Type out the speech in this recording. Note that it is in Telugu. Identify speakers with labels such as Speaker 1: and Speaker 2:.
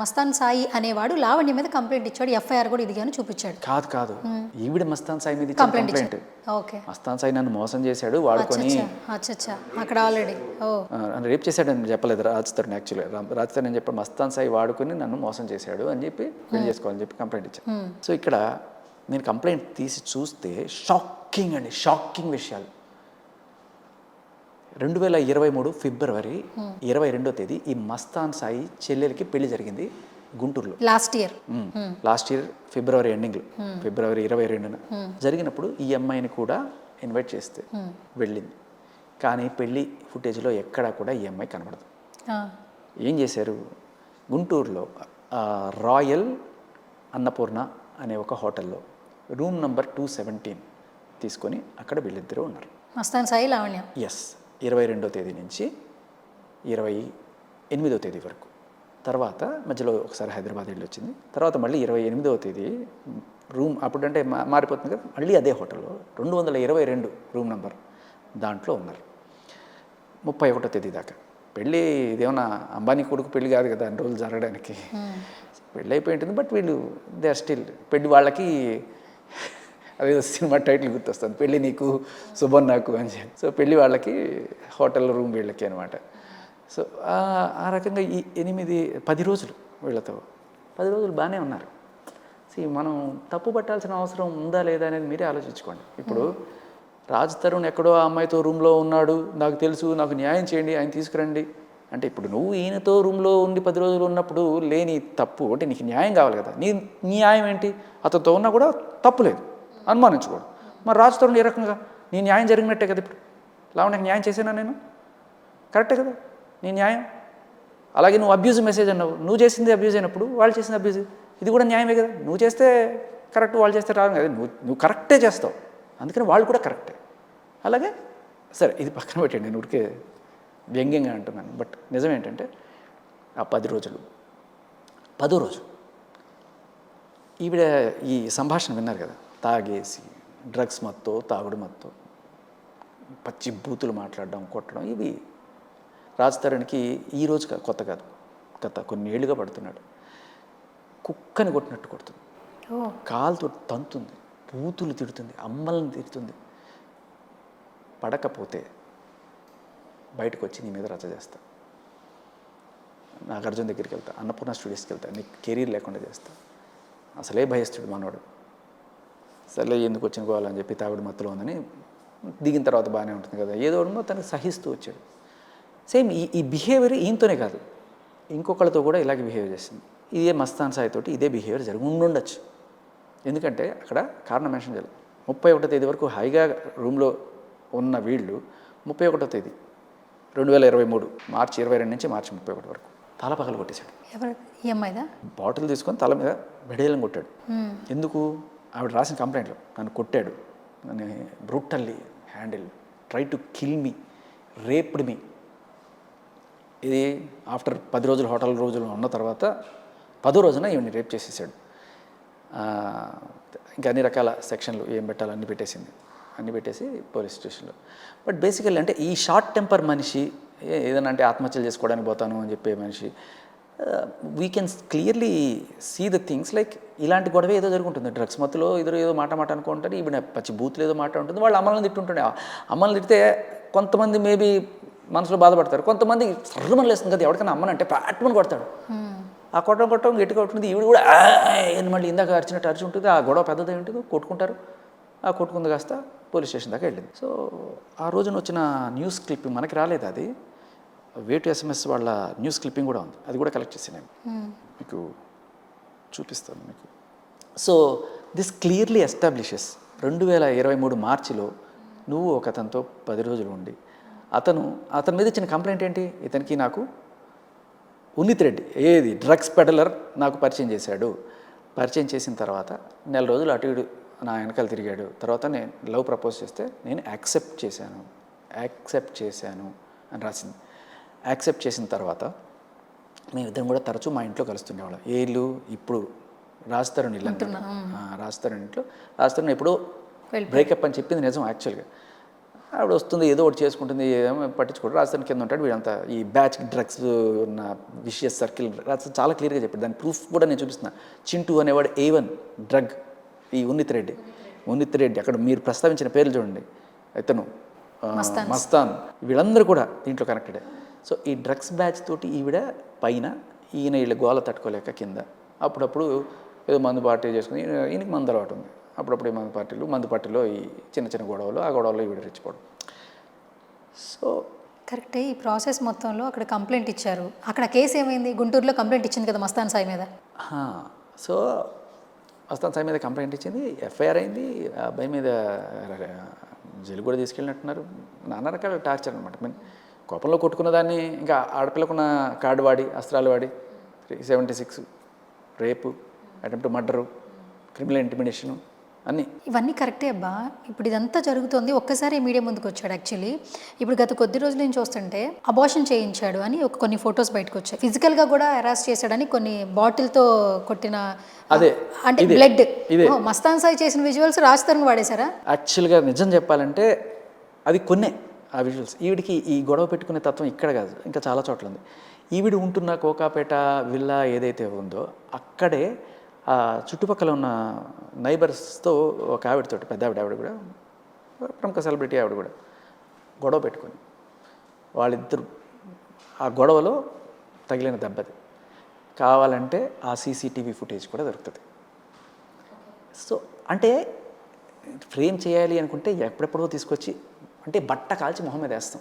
Speaker 1: మస్తాన్ సాయి అనేవాడు లావణ్య మీద కంప్లైంట్ ఇచ్చాడు, ఎఫ్ఐఆర్ కూడా ఇదిగాని చూపించాడు.
Speaker 2: కాదు ఈవిడ మస్తాన్ సాయి మీద ఇచ్చిన కంప్లైంట్.
Speaker 1: ఓకే,
Speaker 2: మస్తాన్ సాయి నన్ను మోసం చేశాడు, వాడుకొని
Speaker 1: అక్కడ ఆల్రెడీ
Speaker 2: రేప్ చేశాడని చెప్పలేదు రాజ్ తరుణ్. యాక్చువల్లీ రాజ్ తరుణ్ అని చెప్పి మస్తాన్ సాయి వాడుకొని నన్ను మోసం చేశాడు అని చెప్పి పెళ్లి చేసుకోవాలని చెప్పి కంప్లైంట్ ఇచ్చాను. సో ఇక్కడ నేను కంప్లైంట్ తీసి చూస్తే షాకింగ్ విషయాలు. 2023 ఫిబ్రవరి 22వ తేదీ ఈ మస్తాన్ సాయి చెల్లెలకి పెళ్లి జరిగింది గుంటూరులో.
Speaker 1: లాస్ట్ ఇయర్
Speaker 2: ఫిబ్రవరి ఎండింగ్లో, ఫిబ్రవరి 22న జరిగినప్పుడు ఈ అమ్మాయిని కూడా ఇన్వైట్ చేస్తే వెళ్ళింది. కానీ పెళ్లి ఫుటేజ్లో ఎక్కడా కూడా ఈ అమ్మాయి కనబడదు. ఏం చేశారు, గుంటూరులో రాయల్ అన్నపూర్ణ అనే ఒక హోటల్లో రూమ్ నంబర్ 217 తీసుకొని అక్కడ వీళ్ళిద్దరూ ఉన్నారు,
Speaker 1: మస్తాన్ సాయి లావణ్య.
Speaker 2: ఎస్, 22వ తేదీ నుంచి 28వ తేదీ వరకు. తర్వాత మధ్యలో ఒకసారి హైదరాబాద్ వెళ్ళి వచ్చింది. తర్వాత మళ్ళీ 28వ తేదీ రూమ్ అప్పుడంటే మారిపోతుంది కదా, మళ్ళీ అదే హోటల్లో 222 రూమ్ నెంబర్ దాంట్లో ఉన్నారు 31వ తేదీ దాకా. పెళ్ళి ఇదేమన్నా అంబానీ కొడుకు పెళ్ళి కాదు కదా అన్ని రోజులు జరగడానికి. పెళ్ళి అయిపోయి ఉంటుంది, బట్ వీళ్ళు దే ఆర్ స్టిల్ పెళ్ళి వాళ్ళకి అదే సినిమా టైటిల్ గుర్తొస్తుంది, పెళ్ళి నీకు శుభం నాకు అని చెప్పి. సో పెళ్ళి వాళ్ళకి హోటల్ రూమ్ వీళ్ళకి అనమాట. సో ఆ రకంగా ఈ 10 రోజులు వీళ్ళతో 10 రోజులు బాగానే ఉన్నారు. మనం తప్పు పట్టాల్సిన అవసరం ఉందా లేదా అనేది మీరే ఆలోచించుకోండి. ఇప్పుడు రాజ్ తరుణ్ ఎక్కడో ఆ అమ్మాయితో రూమ్లో ఉన్నాడు, నాకు తెలుసు, నాకు న్యాయం చేయండి, ఆయన తీసుకురండి అంటే, ఇప్పుడు నువ్వు ఈయనతో రూమ్లో ఉండి 10 రోజులు ఉన్నప్పుడు లేని తప్పు అంటే నీకు న్యాయం కావాలి కదా. నీ న్యాయం ఏంటి, అతనితో ఉన్నా కూడా తప్పు లేదు, అనుమానించకూడదు. మరి రాజ్ తరుణ్ ఏ రకంగా నీ న్యాయం జరిగినట్టే కదా. ఇప్పుడు లావణ్యకి న్యాయం చేసానా నేను, కరెక్టే కదా నీ న్యాయం. అలాగే నువ్వు అబ్యూజ్ మెసేజ్ అన్నావు, నువ్వు చేసింది అబ్యూజ్ అయినప్పుడు వాళ్ళు చేసింది అబ్యూజ్, ఇది కూడా న్యాయమే కదా. నువ్వు చేస్తే కరెక్ట్, వాళ్ళు చేస్తే రాదు కదా. నువ్వు కరెక్టే చేస్తావు, అందుకని వాళ్ళు కూడా కరెక్టే. అలాగే సరే, ఇది పక్కన పెట్టండి, నేను ఉడికే వ్యంగ్యంగా అంటున్నాను. బట్ నిజం ఏంటంటే ఆ 10 రోజులు 10వ రోజు ఈవిడ ఈ సంభాషణ విన్నారు కదా, తాగేసి డ్రగ్స్ మత్తో తాగుడు మత్తో పచ్చి బూతులు మాట్లాడడం, కొట్టడం, ఇవి రాజ్ తరుణ్కి ఈ రోజు కొత్త కాదు, గత కొన్ని ఏళ్ళుగా పడుతున్నాడు. కుక్కని కొట్టినట్టు కొడుతుంది, కాలుతో తంతుంది, బూతులు తిడుతుంది, అమ్మల్ని తిడుతుంది. పడకపోతే బయటకు వచ్చి నీ మీద రచ్చ చేస్తా, నాగార్జున దగ్గరికి వెళ్తా, అన్నపూర్ణ స్టూడియోస్కి వెళ్తా, నీకు కెరీర్ లేకుండా చేస్తా. అసలే భయస్తుడు మనోడు, సర్లే ఎందుకు వచ్చిన పోవాలని చెప్పి తాగుడు మత్తులో ఉందని దిగిన తర్వాత బాగానే ఉంటుంది కదా, ఏదో తనకు సహిస్తూ వచ్చాడు. సేమ్ ఈ బిహేవియర్ ఈయనతోనే కాదు, ఇంకొకళ్ళతో కూడా ఇలాగే బిహేవ్ చేసింది. ఇదే మస్తాన్ సాయి తోటి ఇదే బిహేవియర్ జరిగి ఉండొచ్చు. ఎందుకంటే అక్కడ కారణం మెన్షన్ చేయాలి. 31వ తేదీ వరకు హాయిగా రూమ్లో ఉన్న వీళ్ళు 31వ తేదీ 2023 మార్చి 22 నుంచి మార్చి 31 వరకు తల పగలు కొట్టేశాడు. బాటిల్ తీసుకొని తల మీద బెడేలం కొట్టాడు. ఎందుకు, ఆవిడ రాసిన కంప్లైంట్లో నన్ను కొట్టాడు, నన్ను brutally handle, try to kill me, raped me. ఇది ఆఫ్టర్ 10 రోజులు హోటల్ రోజులు ఉన్న తర్వాత 10వ రోజున ఈవిని రేప్ చేసేసాడు. ఇంకా అన్ని రకాల సెక్షన్లు ఏం పెట్టాలో అన్నీ పెట్టేసింది, అన్నీ పెట్టేసి పోలీస్ స్టేషన్లో. బట్ బేసికల్లీ అంటే ఈ షార్ట్ టెంపర్ మనిషి, ఏదైనా అంటే ఆత్మహత్యలు చేసుకోవడానికి పోతాను అని చెప్పే మనిషి, we can clearly see the things like ఇలాంటి గొడవ ఏదో జరుగుతుంది. డ్రగ్స్ మత్తులో ఏదో మాట అనుకుంటారు, ఈవిడ పచ్చి బూతులు ఏదో మాట ఉంటుంది, వాళ్ళు అమ్మల్ని తిట్టుంటుండే. అమ్మల్ని తిడితే కొంతమంది మేబీ మనసులో బాధపడతారు, కొంతమంది సర్రమని లేస్తుంది కదా, ఎవరికైనా అమ్మనంటే ప్యాట్మని కొడతాడు. ఆ కొట్టడం గట్టిగా ఉంటుంది, ఈవిడ కూడా మళ్ళీ ఇందాక అరిచినట్టు అరిచి ఉంటుంది. ఆ గొడవ పెద్దది ఉంటుంది, కొట్టుకుంటారు. ఆ కొట్టుకుంది కాస్త పోలీస్ స్టేషన్ దాకా వెళ్ళింది. సో ఆ రోజున వచ్చిన న్యూస్ క్లిప్పింగ్ మనకి రాలేదు, అది వేటు SMS వాళ్ళ న్యూస్ క్లిప్పింగ్ కూడా ఉంది, అది కూడా కలెక్ట్ చేసి నేను మీకు చూపిస్తాను మీకు. సో దిస్ క్లియర్లీ ఎస్టాబ్లిషెస్ 2023 మార్చిలో నువ్వు ఒక అతనితో 10 రోజులు ఉండి అతని మీద ఇచ్చిన కంప్లైంట్ ఏంటి, ఇతనికి నాకు ఉన్నిత్ రెడ్డి ఏది డ్రగ్స్ పెడలర్ నాకు పరిచయం చేశాడు. పరిచయం చేసిన తర్వాత 1 నెల రోజులు అటు ఇటు నా వెనకాల తిరిగాడు. తర్వాత నేను లవ్ ప్రపోజ్ చేస్తే నేను యాక్సెప్ట్ చేశాను అని రాసింది. యాక్సెప్ట్ చేసిన తర్వాత మేమిద్దరం కూడా తరచూ మా ఇంట్లో కలుస్తుండేవాళ్ళం. ఏ ఇల్లు, ఇప్పుడు రాజ్ తరుణ్ ఇల్లు అంటున్నా, రాజ్ తరుణ్ ఇంట్లో. రాజ్ తరుణ్ ఎప్పుడో బ్రేకప్ అని చెప్పింది నిజం యాక్చువల్గా. ఆవిడ వస్తుంది ఏదో ఒకటి చేసుకుంటుంది, ఏమో పట్టించుకోడు. రాజధాని కింద ఉంటాడు వీడంతా. ఈ బ్యాచ్ డ్రగ్స్ ఉన్న విషియస్ సర్కిల్ రాజధాని చాలా క్లియర్గా చెప్పాడు. దాని ప్రూఫ్ కూడా నేను చూపిస్తున్నా. చింటూ అనేవాడు A1 డ్రగ్, ఈ ఉన్నిత్ రెడ్డి అక్కడ మీరు ప్రస్తావించిన పేర్లు చూడండి, ఇతను మస్తాన్, వీళ్ళందరూ కూడా దీంట్లో కనెక్టెడే. సో ఈ డ్రగ్స్ బ్యాచ్ తోటి ఈవిడ పైన, ఈయన వీళ్ళ గోల తట్టుకోలేక కింద అప్పుడప్పుడు ఏదో మందు పార్టీ చేసుకుని, ఈయనకి మందు అలవాటు ఉంది, అప్పుడప్పుడు ఈ మందు పార్టీలో ఈ చిన్న గొడవలు, ఆ గొడవలో ఈవిడ రెచ్చిపోవడం. సో
Speaker 1: కరెక్టే. ఈ ప్రాసెస్ మొత్తంలో అక్కడ కంప్లైంట్ ఇచ్చారు. అక్కడ కేసు ఏమైంది? గుంటూరులో కంప్లైంట్ ఇచ్చింది కదా మస్తాన్ సాయి మీద.
Speaker 2: సో మస్తాన్ సాయి మీద కంప్లైంట్ ఇచ్చింది, ఎఫ్ఐఆర్ అయింది. ఆ అబ్బాయి మీద జైలు కూడా తీసుకెళ్ళినట్టున్నారు. నానా రకాల టార్చర్ అనమాట. మీన్ కోపంలో కొట్టుకున్న దాన్ని ఇంకా ఆడపిల్లకున్న కార్డు వాడి, అస్త్రాలు వాడి 376 రేపు, అటెంప్ట్ మర్డరు, క్రిమినల్ ఇంటిమిడేషను అన్నీ.
Speaker 1: ఇవన్నీ కరెక్టే అబ్బా. ఇప్పుడు ఇదంతా జరుగుతుంది, ఒక్కసారి మీడియా ముందుకు వచ్చాడు. యాక్చువల్లీ ఇప్పుడు గత కొద్ది రోజుల నుంచి చూస్తుంటే అబార్షన్ చేయించాడు అని కొన్ని ఫోటోస్ బయటకు వచ్చాయి. ఫిజికల్గా కూడా హెరాస్ చేశాడని, కొన్ని బాటిల్తో కొట్టిన,
Speaker 2: అదే
Speaker 1: అంటే బ్లడ్. మస్తాన్ సాయి చేసిన విజువల్స్ రాజ్ తరుణ్ వాడేశారా?
Speaker 2: యాక్చువల్గా నిజం చెప్పాలంటే అది కొన్నే ఆ విజువల్స్. ఈవిడికి ఈ గొడవ పెట్టుకునే తత్వం ఇక్కడ కాదు, ఇంకా చాలా చోట్ల ఉంది. ఈవిడ ఉంటున్న కోకాపేట విల్లా ఏదైతే ఉందో అక్కడే ఆ చుట్టుపక్కల ఉన్న నైబర్స్తో ఒక ఆవిడతోటి, పెద్ద ఆవిడ కూడా ప్రముఖ సెలబ్రిటీ ఆవిడ కూడా గొడవ పెట్టుకొని, వాళ్ళిద్దరు ఆ గొడవలో తగిలిన దెబ్బది. కావాలంటే ఆ CCTV ఫుటేజ్ కూడా దొరుకుతుంది. సో అంటే ఫ్రేమ్ చేయాలి అనుకుంటే ఎప్పుడెప్పుడో తీసుకొచ్చి, అంటే బట్ట కాల్చి మొహం మీద వేస్తాం.